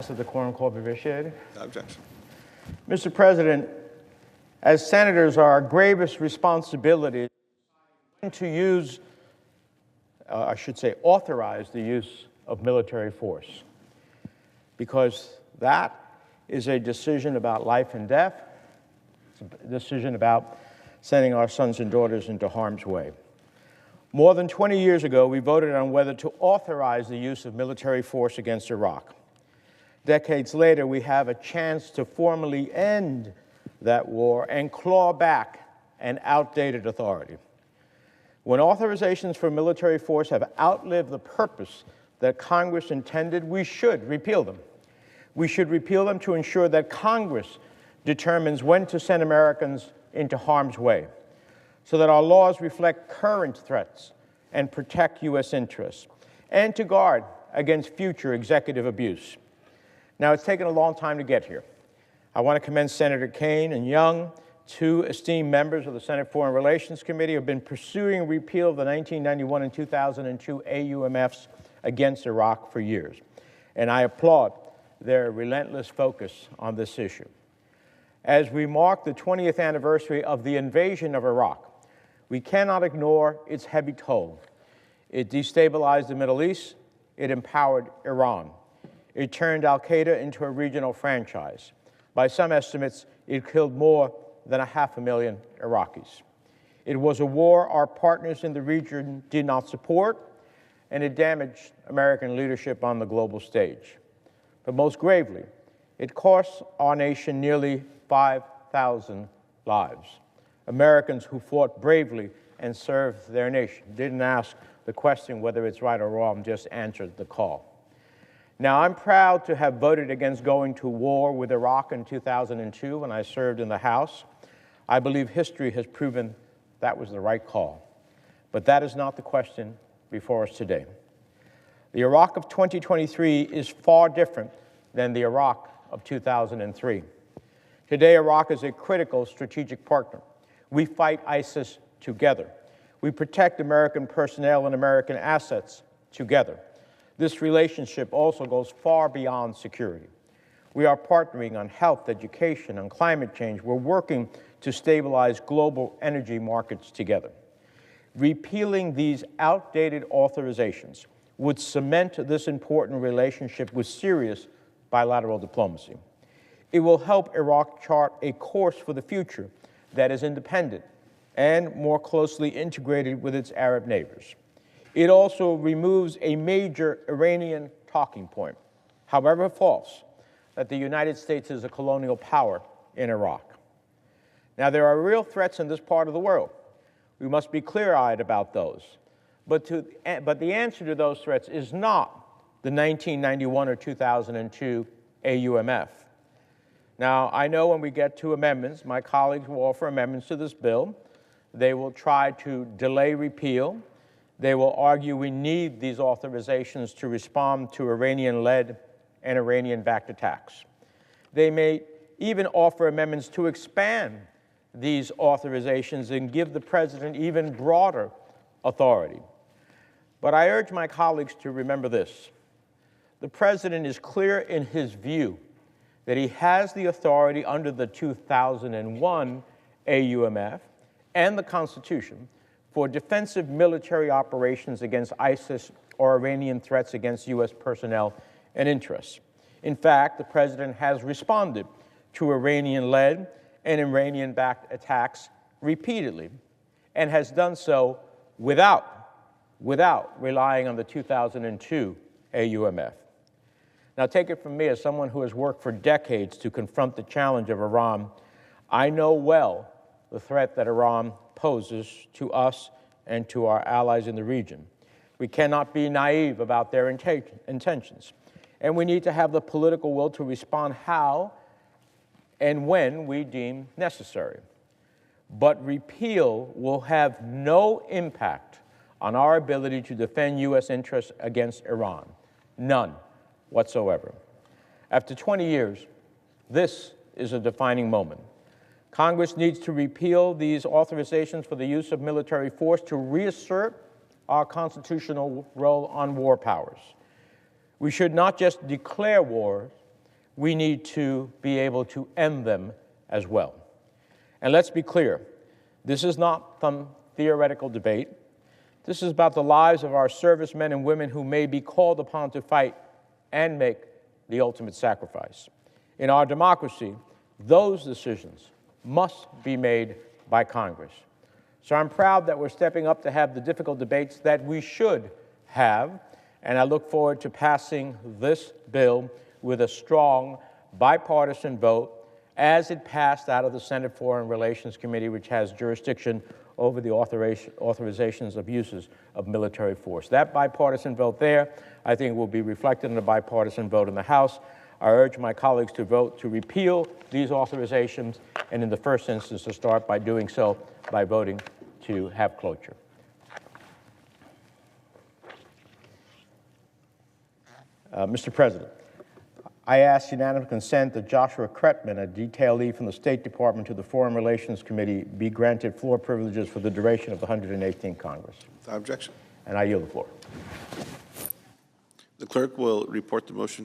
that the quorum call be vitiated. No objection. Mr. President, as senators, our gravest responsibility is to use, authorize the use of military force, because that is a decision about life and death. It's a decision about sending our sons and daughters into harm's way. More than 20 years ago, we voted on whether to authorize the use of military force against Iraq. Decades later, we have a chance to formally end that war and claw back an outdated authority. When authorizations for military force have outlived the purpose that Congress intended, we should repeal them. We should repeal them to ensure that Congress determines when to send Americans into harm's way, so that our laws reflect current threats and protect U.S. interests, and to guard against future executive abuse. Now, it's taken a long time to get here. I want to commend Senator Kaine and Young, two esteemed members of the Senate Foreign Relations Committee, who have been pursuing repeal of the 1991 and 2002 AUMFs against Iraq for years. And I applaud their relentless focus on this issue. As we mark the 20th anniversary of the invasion of Iraq, we cannot ignore its heavy toll. It destabilized the Middle East. It empowered Iran. It turned al-Qaeda into a regional franchise. By some estimates, it killed more than 500,000 Iraqis. It was a war our partners in the region did not support, and it damaged American leadership on the global stage. But most gravely, it cost our nation nearly 5,000 lives. Americans who fought bravely and served their nation, didn't ask the question whether it's right or wrong, just answered the call. Now, I'm proud to have voted against going to war with Iraq in 2002 when I served in the House. I believe history has proven that was the right call. But that is not the question before us today. The Iraq of 2023 is far different than the Iraq of 2003. Today, Iraq is a critical strategic partner. We fight ISIS together. We protect American personnel and American assets together. This relationship also goes far beyond security. We are partnering on health, education, and climate change. We're working to stabilize global energy markets together. Repealing these outdated authorizations would cement this important relationship with serious bilateral diplomacy. It will help Iraq chart a course for the future that is independent and more closely integrated with its Arab neighbors. It also removes a major Iranian talking point, however false, that the United States is a colonial power in Iraq. Now, there are real threats in this part of the world. We must be clear-eyed about those. But the answer to those threats is not the 1991 or 2002 AUMF. Now, I know when we get to amendments, my colleagues will offer amendments to this bill. They will try to delay repeal. They will argue we need these authorizations to respond to Iranian-led and Iranian-backed attacks. They may even offer amendments to expand these authorizations and give the President even broader authority. But I urge my colleagues to remember this. The President is clear in his view that he has the authority under the 2001 AUMF and the Constitution for defensive military operations against ISIS or Iranian threats against U.S. personnel and interests. In fact, the President has responded to Iranian-led and Iranian-backed attacks repeatedly and has done so without relying on the 2002 AUMF. Now, take it from me, as someone who has worked for decades to confront the challenge of Iran, I know well the threat that Iran poses to us and to our allies in the region. We cannot be naive about their intentions, and we need to have the political will to respond how and when we deem necessary. But repeal will have no impact on our ability to defend U.S. interests against Iran. None whatsoever. After 20 years, this is a defining moment. Congress needs to repeal these authorizations for the use of military force to reassert our constitutional role on war powers. We should not just declare war, we need to be able to end them as well. And let's be clear, this is not some theoretical debate. This is about the lives of our servicemen and women who may be called upon to fight and make the ultimate sacrifice. In our democracy, those decisions must be made by Congress. So I'm proud that we're stepping up to have the difficult debates that we should have, and I look forward to passing this bill with a strong bipartisan vote as it passed out of the Senate Foreign Relations Committee, which has jurisdiction over the authorizations of uses of military force. That bipartisan vote there, I think, will be reflected in a bipartisan vote in the House. I urge my colleagues to vote to repeal these authorizations, and in the first instance to start by doing so by voting to have cloture. Mr. President, I ask unanimous consent that Joshua Kretman, a detailee from the State Department to the Foreign Relations Committee, be granted floor privileges for the duration of the 118th Congress. Without objection. And I yield the floor. The clerk will report the motion